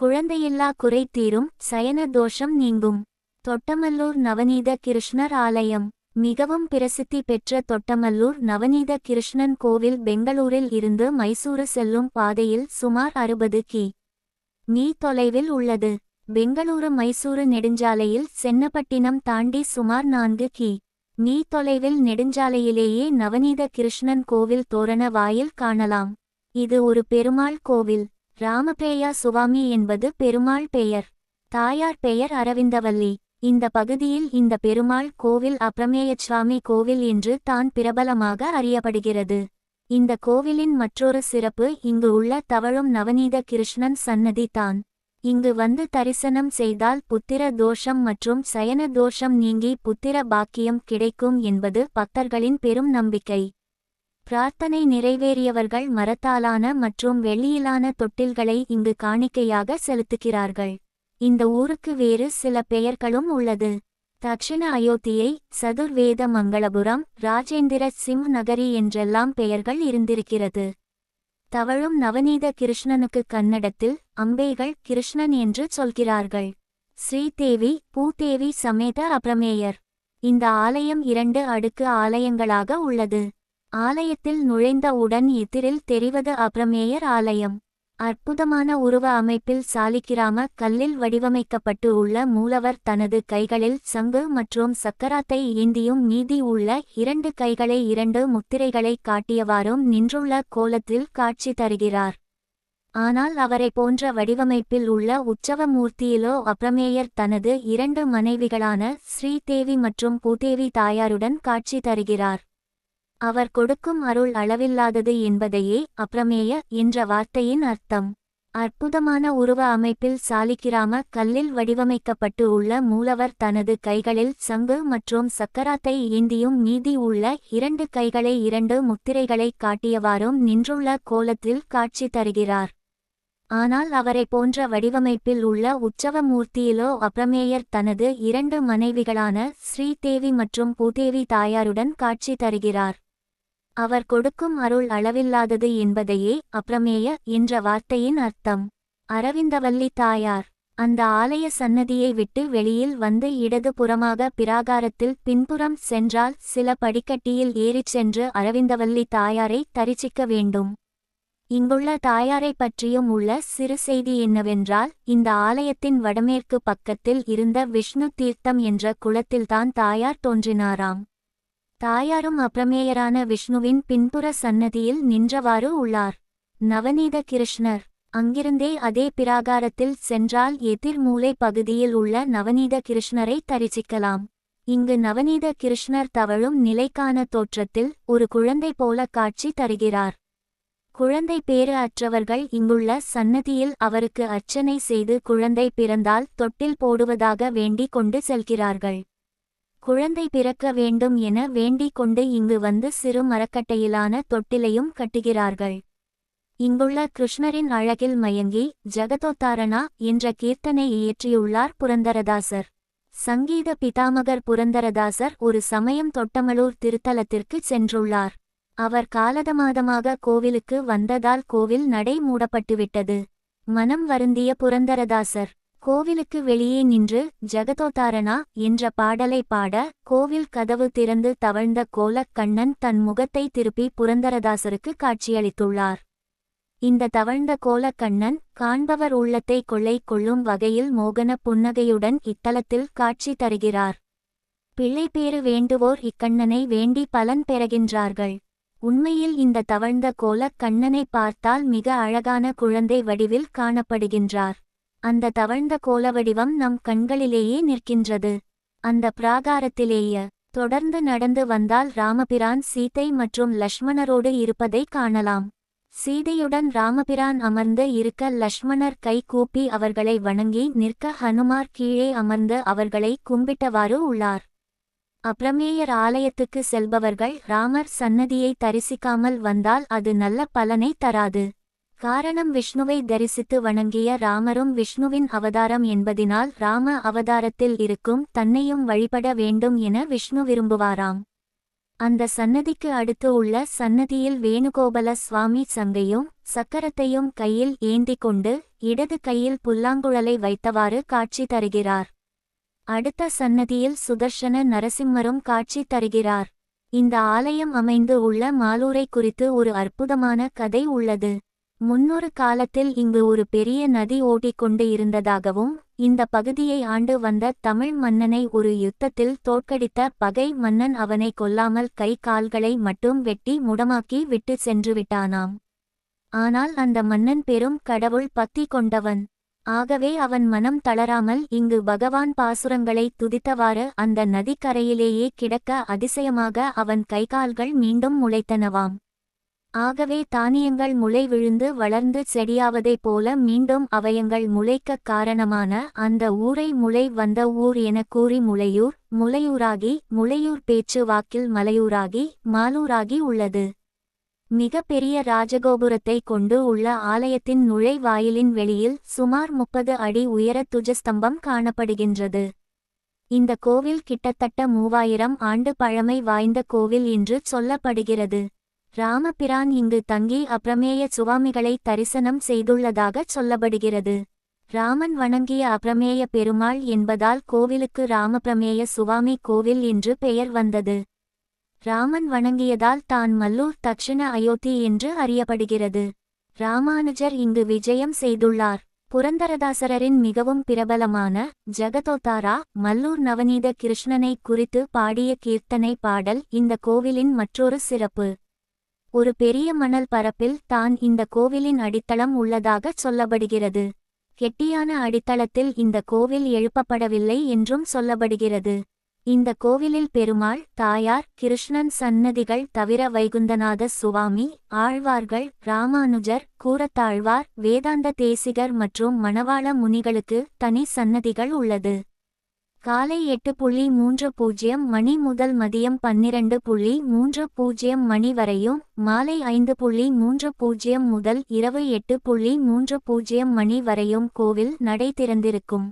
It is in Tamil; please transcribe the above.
குழந்தையில்லா குறை தீரும், சயன தோஷம் நீங்கும். தொட்டமல்லூர் நவநீத கிருஷ்ணர் ஆலயம். மிகவும் பிரசித்தி பெற்ற தொட்டமல்லூர் நவநீத கிருஷ்ணன் கோவில் பெங்களூரில் இருந்து மைசூரு செல்லும் பாதையில் சுமார் 60 கி.மீ தொலைவில் உள்ளது. பெங்களூரு மைசூரு நெடுஞ்சாலையில் சென்னப்பட்டினம் தாண்டி சுமார் 4 கி.மீ தொலைவில் நெடுஞ்சாலையிலேயே நவநீத கிருஷ்ணன் கோவில் தோரண வாயில் காணலாம். இது ஒரு பெருமாள் கோவில். ராமபிரியா சுவாமி என்பது பெருமாள் பெயர். தாயார் பெயர் அரவிந்தவல்லி. இந்த பகுதியில் இந்த பெருமாள் கோவில் அப்ரமேயசுவாமி கோவில் என்று தான் பிரபலமாக அறியப்படுகிறது. இந்த கோவிலின் மற்றொரு சிறப்பு இங்கு உள்ள தவழும் நவநீத கிருஷ்ணன் சன்னதி தான். இங்கு வந்து தரிசனம் செய்தால் புத்திர தோஷம் மற்றும் சயன தோஷம் நீங்கி புத்திர பாக்கியம் கிடைக்கும் என்பது பக்தர்களின் பெரும் நம்பிக்கை. பிரார்த்தனை நிறைவேறியவர்கள் மரத்தாலான மற்றும் வெள்ளியிலான தொட்டில்களை இங்கு காணிக்கையாக செலுத்துகிறார்கள். இந்த ஊருக்கு வேறு சில பெயர்களும் உள்ளது. தக்ஷிண அயோத்தியை, சதுர்வேத மங்களபுரம், ராஜேந்திர சிம் நகரி என்றெல்லாம் பெயர்கள் இருந்திருக்கிறது. தவழும் நவநீத கிருஷ்ணனுக்கு கன்னடத்தில் அம்பேகள் கிருஷ்ணன் என்று சொல்கிறார்கள். ஸ்ரீதேவி, பூதேவி சமேத அப்ரமேயர். இந்த ஆலயம் 2 அடுக்கு ஆலயங்களாக உள்ளது. ஆலயத்தில் நுழைந்த உடன் எதிரில் தெரிவது அப்ரமேயர் ஆலயம். அற்புதமான உருவ அமைப்பில் சாலிக்கிராம கல்லில் வடிவமைக்கப்பட்டு உள்ள மூலவர் தனது கைகளில் சங்கு மற்றும் சக்கராத்தை ஏந்தியும் மீதி உள்ள 2 கைகளை 2 முத்திரைகளை காட்டியவாறும் நின்றுள்ள கோலத்தில் காட்சி தருகிறார். ஆனால் அவரை போன்ற வடிவமைப்பில் உள்ள உற்சவ மூர்த்தியிலோ அப்ரமேயர் தனது 2 மனைவிகளான ஸ்ரீதேவி மற்றும் பூதேவி தாயாருடன் காட்சி தருகிறார். அவர் கொடுக்கும் அருள் அளவில்லாதது என்பதையே அப்ரமேய என்ற வார்த்தையின் அர்த்தம். அற்புதமான உருவ அமைப்பில் சாலிக்கிராம கல்லில் வடிவமைக்கப்பட்டு உள்ள மூலவர் தனது கைகளில் சங்கு மற்றும் சக்கராத்தை ஏந்தியும் மீதி உள்ள 2 கைகளை 2 முத்திரைகளை காட்டியவாறும் நின்றுள்ள கோலத்தில் காட்சி தருகிறார். ஆனால் அவரை போன்ற வடிவமைப்பில் உள்ள உற்சவ மூர்த்தியிலோ அப்ரமேயர் தனது 2 மனைவிகளான ஸ்ரீதேவி மற்றும் பூதேவி தாயாருடன் காட்சி தருகிறார். அவர் கொடுக்கும் அருள் அளவில்லாதது என்பதையே அப்ரமேய என்ற வார்த்தையின் அர்த்தம். அரவிந்தவல்லி தாயார். அந்த ஆலய சன்னதியை விட்டு வெளியில் வந்து இடது புறமாக பிராகாரத்தில் பின்புறம் சென்றால் சில படிக்கட்டியில் ஏறிச் சென்று அரவிந்தவல்லி தாயாரை தரிசிக்க வேண்டும். இங்குள்ள தாயாரை பற்றியும் உள்ள சிறு செய்தி என்னவென்றால், இந்த ஆலயத்தின் வடமேற்கு பக்கத்தில் இருந்த விஷ்ணு தீர்த்தம் என்ற குளத்தில்தான் தாயார் தோன்றினாராம். தாயாரும் அப்ரமேயரான விஷ்ணுவின் பின்புற சன்னதியில் நின்றவாறு உள்ளார். நவநீத கிருஷ்ணர். அங்கிருந்தே அதே பிராகாரத்தில் சென்றால் எதிர் மூலை பகுதியில் உள்ள நவநீத கிருஷ்ணரை தரிசிக்கலாம். இங்கு நவநீத கிருஷ்ணர் தவழும் நிலைக்கான தோற்றத்தில் ஒரு குழந்தை போல காட்சி தருகிறார். குழந்தை பேறு அற்றவர்கள் இங்குள்ள சன்னதியில் அவருக்கு அர்ச்சனை செய்து குழந்தை பிறந்தால் தொட்டில் போடுவதாக வேண்டிக் கொண்டு செல்கிறார்கள். குழந்தை பிறக்க வேண்டும் என வேண்டிக் கொண்டு இங்கு வந்து சிறு மரக்கட்டையிலான தொட்டிலையும் கட்டுகிறார்கள். இங்குள்ள கிருஷ்ணரின் அழகில் மயங்கி ஜகதோத்தாரணா என்ற கீர்த்தனை இயற்றியுள்ளார் புரந்தரதாசர். சங்கீத பிதாமகர் புரந்தரதாசர் ஒரு சமயம் தொட்டமலூர் திருத்தலத்திற்கு சென்றுள்ளார். அவர் காலதாமதமாக கோவிலுக்கு வந்ததால் கோவில் நடை மூடப்பட்டுவிட்டது. மனம் வருந்திய புரந்தரதாசர் கோவிலுக்கு வெளியே நின்று ஜகதோத்தாரணா என்ற பாடலை பாட கோவில் கதவு திறந்து தவழ்ந்த கோலக் கண்ணன் தன் முகத்தை திருப்பி புரந்தரதாசருக்கு காட்சியளித்துள்ளார். இந்த தவழ்ந்த கோலக்கண்ணன் காண்பவர் உள்ளத்தை கொள்ளை கொள்ளும் வகையில் மோகன புன்னகையுடன் இத்தலத்தில் காட்சி தருகிறார். பிள்ளைப்பேறு வேண்டுவோர் இக்கண்ணனை வேண்டி பலன் பெறுகின்றார்கள். உண்மையில் இந்த தவழ்ந்த கோலக் கண்ணனை பார்த்தால் மிக அழகான குழந்தை வடிவில் காணப்படுகின்றார். அந்த தவழ்ந்த கோலவடிவம் நம் கண்களிலேயே நிற்கின்றது. அந்த பிராகாரத்திலேயே தொடர்ந்து நடந்து வந்தால் ராமபிரான் சீதை மற்றும் லக்ஷ்மணரோடு இருப்பதை காணலாம். சீதையுடன் ராமபிரான் அமர்ந்து இருக்க லக்ஷ்மணர் கை கூப்பி அவர்களை வணங்கி நிற்க ஹனுமார் கீழே அமர்ந்து அவர்களை கும்பிட்டவாறு உள்ளார். அப்ரமேயர் ஆலயத்துக்கு செல்பவர்கள் ராமர் சன்னதியை தரிசிக்காமல் வந்தால் அது நல்ல பலனை தராது. காரணம், விஷ்ணுவை தரிசித்து வணங்கிய ராமரும் விஷ்ணுவின் அவதாரம் என்பதினால் ராம அவதாரத்தில் இருக்கும் தன்னையும் வழிபட வேண்டும் என விஷ்ணு விரும்புவாராம். அந்த சன்னதிக்கு அடுத்து உள்ள சன்னதியில் வேணுகோபல சுவாமி சங்கையும் சக்கரத்தையும் கையில் ஏந்தி கொண்டு இடது கையில் புல்லாங்குழலை வைத்தவாறு காட்சி தருகிறார். அடுத்த சன்னதியில் சுதர்சன நரசிம்மரும் காட்சி தருகிறார். இந்த ஆலயம் அமைந்து உள்ள மாலூரை குறித்து ஒரு அற்புதமான கதை உள்ளது. முன்னொரு காலத்தில் இங்கு ஒரு பெரிய நதி ஓடிக்கொண்டு இருந்ததாகவும் இந்த பகுதியை ஆண்டு வந்த தமிழ் மன்னனை ஒரு யுத்தத்தில் தோற்கடித்த பகை மன்னன் அவனை கொல்லாமல் கை கால்களை மட்டும் வெட்டி முடமாக்கி விட்டு சென்று விட்டானாம். ஆனால் அந்த மன்னன் பெரும் கடவுள் பக்தி கொண்டவன். ஆகவே அவன் மனம் தளராமல் இங்கு பகவான் பாசுரங்களை துதித்தவாறு அந்த நதிக்கரையிலேயே கிடக்க அதிசயமாக அவன் கைகால்கள் மீண்டும் முளைத்தனவாம். ஆகவே தானியங்கள் முளை விழுந்து வளர்ந்து செடியாவதைப் போல மீண்டும் அவயங்கள் முளைக்கக் காரணமான அந்த ஊரை முளை வந்த ஊர் எனக் கூறி முளையூர், முளையூராகி, முளையூர் பேச்சு வாக்கில் மலையூராகி, மாலூராகி உள்ளது. மிக பெரிய ராஜகோபுரத்தை கொண்டு உள்ள ஆலயத்தின் நுழைவாயிலின் வெளியில் சுமார் 30 அடி உயர துஜஸ்தம்பம் காணப்படுகின்றது. இந்த கோவில் கிட்டத்தட்ட 3000 ஆண்டு பழமை வாய்ந்த கோவில் என்று சொல்லப்படுகிறது. ராமபிரான் இங்கு தங்கி அப்ரமேய சுவாமிகளை தரிசனம் செய்துள்ளதாகச் சொல்லப்படுகிறது. ராமன் வணங்கிய அப்ரமேய பெருமாள் என்பதால் கோவிலுக்கு ராமபிரமேய சுவாமி கோவில் என்று பெயர் வந்தது. ராமன் வணங்கியதால் தான் மல்லூர் தக்ஷிண அயோத்தி என்று அறியப்படுகிறது. ராமானுஜர் இங்கு விஜயம் செய்துள்ளார். புரந்தரதாசரின் மிகவும் பிரபலமான ஜகதோத்தாரா மல்லூர் நவநீத கிருஷ்ணனை குறித்து பாடிய கீர்த்தனை பாடல் இந்த கோவிலின் மற்றொரு சிறப்பு. ஒரு பெரிய மணல் பரப்பில் தான் இந்த கோவிலின் அடித்தளம் உள்ளதாகச் சொல்லப்படுகிறது. கெட்டியான அடித்தளத்தில் இந்த கோவில் எழுப்பப்படவில்லை என்றும் சொல்லப்படுகிறது. இந்த கோவிலில் பெருமாள், தாயார், கிருஷ்ணன் சன்னதிகள் தவிர வைகுந்தநாத சுவாமி, ஆழ்வார்கள், ராமானுஜர், கூரத்தாழ்வார், வேதாந்த தேசிகர் மற்றும் மணவாள முனிகளுக்கு தனி சன்னதிகள் உள்ளது. காலை 8:30 மணி முதல் மதியம் 12:30 மணி வரையும், மாலை 5:30 முதல் இரவு 8:30 மணி வரையும் கோவில் நடை திறந்திருக்கும்.